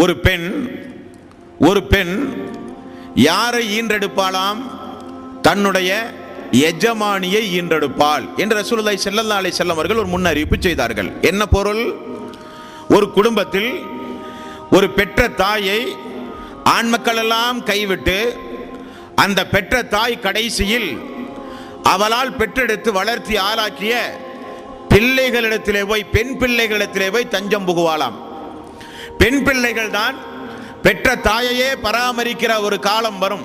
ஒரு பெண் யாரை ஈன்றெடுப்பாளாம்? தன்னுடைய எஜமானியை ஈன்றெடுப்பாள் என்று ரசூலுல்லாஹி ஸல்லல்லாஹு அலைஹி வஸல்லம் அவர்கள் ஒரு முன்னறிவிப்பு செய்தார்கள். என்ன பொருள்? ஒரு குடும்பத்தில் ஒரு பெற்ற தாயை ஆண் மக்கள் எல்லாம் கைவிட்டு அந்த பெற்ற தாய் கடைசியில் அவளால் பெற்றெடுத்து வளர்த்தி ஆளாக்கிய பிள்ளைகளிடத்திலே போய், பெண் பிள்ளைகளிடத்திலே போய் தஞ்சம் புகுவாளாம். பெண் பிள்ளைகள் தான் பெற்ற தாயையே பராமரிக்கிற ஒரு காலம் வரும்.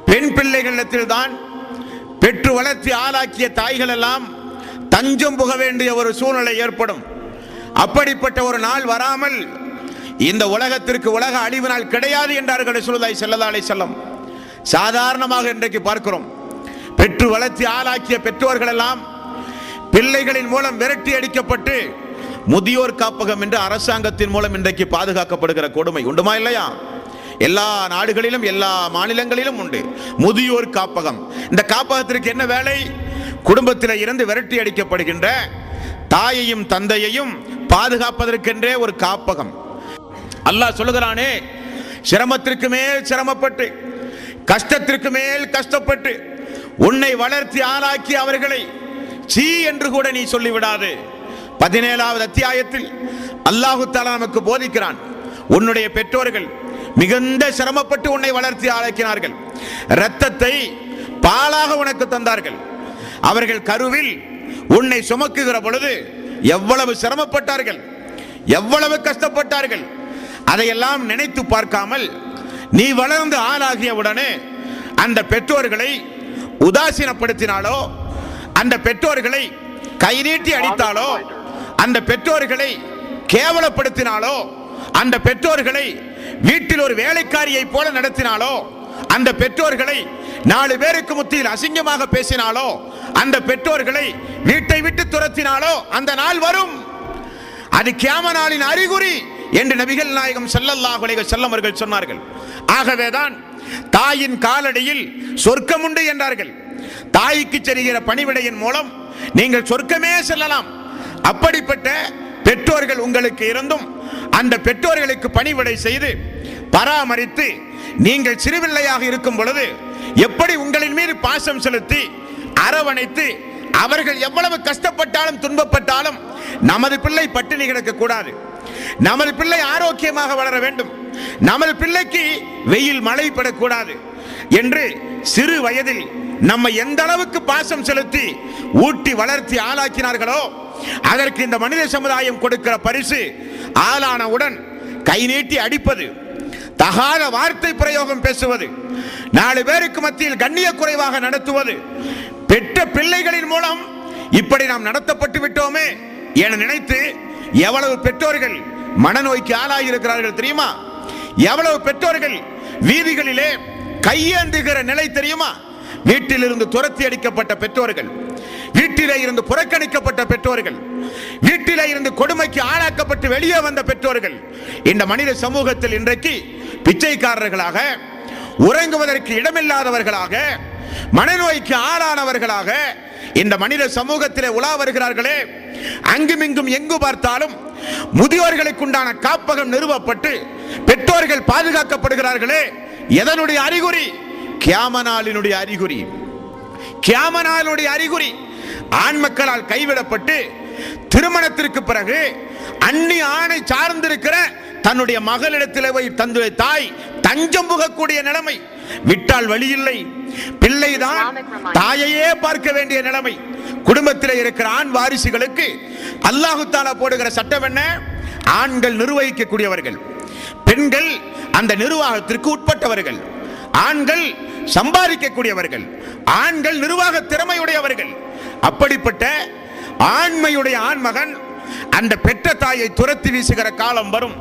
பெண் பிள்ளைகளிடத்தில் தான் பெற்று வளர்த்தி ஆளாக்கிய தாய்கள் எல்லாம் தஞ்சம் புக வேண்டிய ஒரு சூழ்நிலை ஏற்படும். அப்படிப்பட்ட ஒரு நாள் வராமல் இந்த உலகத்திற்கு உலக அழிவு நாள் கிடையாது என்றார்கள் ரசூலுல்லாஹி ஸல்லல்லாஹு அலைஹி வஸல்லம். சாதாரணமாக இன்றைக்கு பார்க்கிறோம், பெற்று வளர்த்தி ஆளாக்கிய பெற்றோர்கள் எல்லாம் பிள்ளைகளின் மூலம் விரட்டி அடிக்கப்பட்டு முதியோர் காப்பகம் என்று அரசாங்கத்தின் மூலம் இன்றைக்கு பாதுகாக்கப்படுகிற கொடுமை உண்டுமா இல்லையா? எல்லா நாடுகளிலும் எல்லா மாநிலங்களிலும் உண்டு முதியோர் காப்பகம். இந்த காப்பகத்திற்கு என்ன வேலை? குடும்பத்தில் இருந்து விரட்டி அடிக்கப்படுகின்ற தாயையும் தந்தையையும் பாதுகாப்பதற்கென்றே ஒரு காப்பகம். அல்லாஹ் சொல்லுகிறானே, சிரமத்திற்கு மேல் சிரமப்பட்டு கஷ்டத்திற்கு மேல் கஷ்டப்பட்டு உன்னை வளர்த்தி ஆளாக்கி அவர்களை சீ என்று கூட நீ சொல்லிவிடாது. 17வது அத்தியாயத்தில் அல்லாஹு தஆலா நமக்கு போதிக்கிறான், உன்னுடைய பெற்றோர்கள் மிகுந்த சிரமப்பட்டு உன்னை வளர்த்தி ஆளாக்கினார்கள். இரத்தத்தை பாலாக உனக்கு தந்தார்கள். அவர்கள் கருவில் உன்னை சுமக்குகிற பொழுது எவ்வளவு சிரமப்பட்டார்கள், எவ்வளவு கஷ்டப்பட்டார்கள். அதையெல்லாம் நினைத்து பார்க்காமல் நீ வளர்ந்து ஆளாகிய உடனே அந்த பெற்றோர்களை உதாசீனப்படுத்தினாலோ, அந்த பெற்றோர்களை கை நீட்டி அடித்தாலோ, அந்த பெற்றோர்களை கேவலப்படுத்தினாலோ, அந்த பெற்றோர்களை வீட்டில் ஒரு வேலைக்காரியை போல நடத்தினாலோ, அந்த பெற்றோர்களை 4 பேருக்கு மத்தியில் அசிங்கமாக பேசினாலோ, அந்த பெற்றோர்களை வீட்டை விட்டு துரத்தினாலோ அந்த நாள் வரும். அது கியாம நாளின் அறிகுறி என்று நபிகள் நாயகம் ஸல்லல்லாஹு அலைஹி வஸல்லம் அவர்கள் சொன்னார்கள். ஆகவேதான் தாயின் காலடியில் சொர்க்கம் உண்டு என்றார்கள். தாய்க்கு செய்கிற பணிவிடையின் மூலம் நீங்கள் சொர்க்கமே செல்லலாம். அப்படிப்பட்ட பெற்றோர்கள் உங்களுக்கு இருந்தும் அந்த பெற்றோர்களுக்கு பணிவிடை செய்து பராமரித்து நீங்கள் சிறுபிள்ளையாக இருக்கும் பொழுது எப்படி உங்களின் மீது பாசம் செலுத்தி அரவணைத்து அவர்கள் எவ்வளவு கஷ்டப்பட்டாலும் துன்பப்பட்டாலும் நமது பிள்ளை பட்டினி கிடக்க கூடாது, நமது பிள்ளை ஆரோக்கியமாக வளர வேண்டும், நமது பிள்ளைக்கு வெயில் மழை படக்கூடாது என்று சிறு வயதில் நம்ம எந்த அளவுக்கு பாசம் செலுத்தி ஊட்டி வளர்த்தி ஆளாக்கினார்களோ அதற்கு இந்த மனித சமுதாயம் கொடுக்கிற பரிசு ஆளானவுடன் கை நீட்டி அடிப்பது, தகாத வார்த்தை பிரயோகம் பேசுவது, 4 பேருக்கு மத்தியில் கண்ணிய குறைவாக நடத்துவது. பெற்ற பிள்ளைகளின் மூலம் இப்படி நாம் நடத்தப்பட்டு விட்டோமே என நினைத்து எவ்வளவு பெற்றோர்கள் மனநோய்க்கு ஆளாகி இருக்கிறார்கள் தெரியுமா? எவ்வளவு பெற்றோர்கள் வீதிகளிலே கையேந்துகிற நிலை தெரியுமா? வீட்டில் இருந்து துரத்தி அடிக்கப்பட்ட பெற்றோர்கள், வீட்டிலே இருந்து புறக்கணிக்கப்பட்ட பெற்றோர்கள், வீட்டிலே இருந்து கொடுமைக்கு ஆளாக்கப்பட்டு வெளியே வந்த பெற்றோர்கள் இந்த மனித சமூகத்தில் இன்றைக்கு பிச்சைக்காரர்களாக, உறங்குவதற்கு இடமில்லாதவர்களாக, மனநோய்க்கு ஆளானவர்களாக இந்த மனித சமூகத்திலே உலா வருகிறார்களே. அங்குமிங்கும் எங்கு பார்த்தாலும் முதியோர்களுக்குண்டான காப்பகம் நிறுவப்பட்டு பெற்றோர்கள் பாதுகாக்கப்படுகிறார்களே. எதனுடைய அறிகுறி? கியாம நாளினுடைய அறிகுறி. கியாம நாளினுடைய அறிகுறி. ஆண் மக்களால் கைவிடப்பட்டு திருமணத்திற்கு பிறகு அந்நிய ஆணை சார்ந்திருக்கிற தன்னுடைய மகளிடத்திலே போய் தன்னுடைய தாய் தஞ்சம் புகக்கூடிய நிலைமை. விட்டால் வழி இல்லை, பிள்ளைதான் தாயையே பார்க்க வேண்டிய நிலைமை. குடும்பத்தில் இருக்கிற ஆண் வாரிசுகளுக்கு அல்லாஹு தஆலா போடுகிற சட்டம் என்ன? ஆண்கள் நிர்வகிக்கக்கூடியவர்கள், பெண்கள் அந்த நிர்வாகத்திற்கு உட்பட்டவர்கள், ஆண்கள் சம்பாதிக்கக்கூடியவர்கள், ஆண்கள் நிர்வாக திறமையுடையவர்கள். அப்படிப்பட்ட ஆண்மையுடைய ஆண்மகன் அந்த பெற்ற தாயை துரத்தி வீசுகிற காலம் வரும்,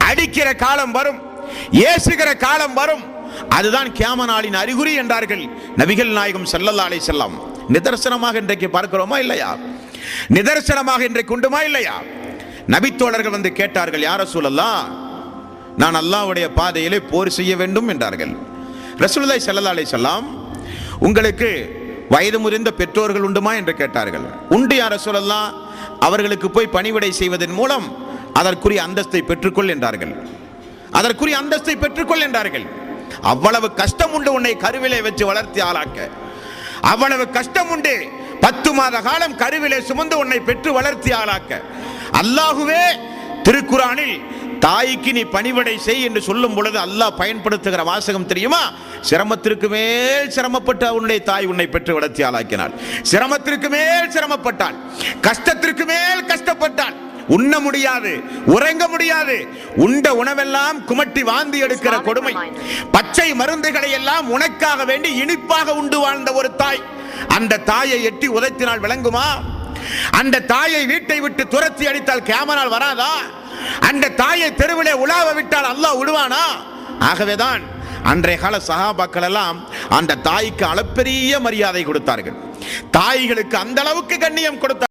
அடிக்கிற காலம் வரும், ஏசுகிற காலம் வரும். அதுதான் கியாம நாளின் அறிகுறி என்றார்கள் நபிகள் நாயகம் ஸல்லல்லாஹு அலைஹி வஸல்லம். நிதர்சனமாக இன்றைக்கு பார்க்கிறோமா இல்லையா? நிதர்சனமாக இன்றைக்கு உண்டுமா இல்லையா? நபித்தோழர்கள் வந்து கேட்டார்கள், யா ரசூலல்லாஹ், நான் அல்லாஹ்வுடைய பாதையிலே போர் செய்ய வேண்டும் என்றார்கள். ரசூலுல்லாஹி ஸல்லல்லாஹு அலைஹி வஸல்லம், உங்களுக்கு வயது முதிர்ந்த பெற்றோர்கள் உண்டுமா என்று கேட்டார்கள். உண்டு யா ரசூலல்லாஹ், அவர்களுக்கு போய் பணிவிடை செய்வதன் மூலம் அதற்குரிய அந்தஸ்தை பெற்றுக்கொள் என்றார்கள். அதற்குரிய அந்தஸ்தை பெற்றுக்கொள் என்றார்கள். அவ்வளவு கஷ்டம் உண்டு உன்னை கருவிலே வச்சு வளர்த்தி ஆளாக்க, அவ்வளவு கஷ்டம் உண்டு 10 மாத காலம் கருவிலே சுமந்து உன்னை பெற்று வளர்த்தி ஆளாக்க. அல்லாஹுவே திருக்குரானில் தாய்க்கு நீ பணிவிடை செய் என்று சொல்லும் பொழுது அல்லாஹ் பயன்படுத்துகிற வாசகம் தெரியுமா? சிரமத்திற்கு மேல் சிரமப்பட்டு உன்னுடைய தாய் உன்னை பெற்று வளர்த்தி ஆளாக்கினாள். சிரமத்திற்கு மேல் சிரமப்பட்டாள், கஷ்டத்திற்கு மேல் கஷ்டப்பட்டாள். உண்ண முடியாது, உறங்க முடியாது, உண்ட உணவெல்லாம் குமட்டி வாந்தி எடுக்கிற கொடுமை, பச்சை மருந்துகளை எல்லாம் உனக்காக வேண்டி இனிப்பாக உண்டு வாழ்ந்த ஒரு தாய். அந்த தாயை எட்டி உதைத்தினால் விளங்குமா? அந்த தாயை வீட்டை விட்டு துரத்தி அடித்தால் கியாமத் வராதா? அந்த தாயை தெருவிலே உலாவ விட்டால் அல்லாஹ் விடுவானா? ஆகவேதான் அன்றைய கால சஹாபாக்கள் எல்லாம் அந்த தாய்க்கு அளப்பெரிய மரியாதை கொடுத்தார்கள். தாய்களுக்கு அந்த அளவுக்கு கண்ணியம் கொடுத்தார்கள்.